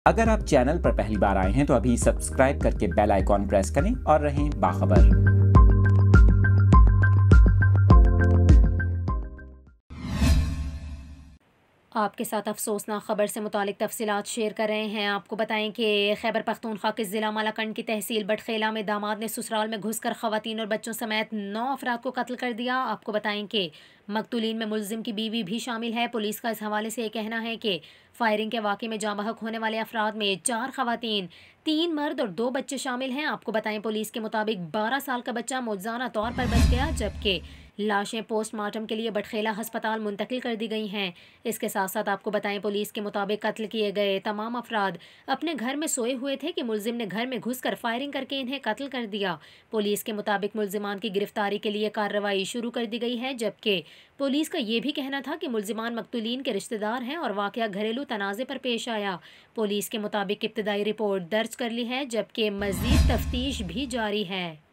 अगर आप चैनल पर पहली बार आए हैं तो अभी सब्सक्राइब करके बेल आइकॉन प्रेस करें और रहें बाखबर। आपके साथ अफसोसनाक खबर से मुतालिक तफसीलात शेयर कर रहे हैं। आपको बताएं कि खैबर पख्तूनख्वा के ज़िला मालाकंड की तहसील बटखेला में दामाद ने ससुराल में घुसकर ख़वातीन और बच्चों समेत 9 अफराद को कत्ल कर दिया। आपको बताएं कि मकतूलीन में मुलजिम की बीवी भी शामिल है। पुलिस का इस हवाले से ये कहना है कि फायरिंग के वाक़े में जाँ बहक होने वाले अफराद में 4 ख़वातीन, 3 मर्द और 2 बच्चे शामिल हैं। आपको बताएं पुलिस के मुताबिक 12 साल का बच्चा मौजूदा तौर पर बच गया, जबकि लाशें पोस्टमार्टम के लिए बटखेला अस्पताल मुंतकिल कर दी गई हैं। इसके साथ साथ आपको बताएं पुलिस के मुताबिक कत्ल किए गए तमाम अफराद अपने घर में सोए हुए थे कि मुलजिम ने घर में घुसकर फायरिंग करके इन्हें कत्ल कर दिया। पुलिस के मुताबिक मुलजिमान की गिरफ्तारी के लिए कार्रवाई शुरू कर दी गई है, जबकि पुलिस का ये भी कहना था कि मुलजिमान मकतूलीन के रिश्तेदार हैं और वाकया घरेलू तनाज़े पर पेश आया। पुलिस के मुताबिक इब्तदाई रिपोर्ट दर्ज कर ली है, जबकि मज़ीद तफ्तीश भी जारी है।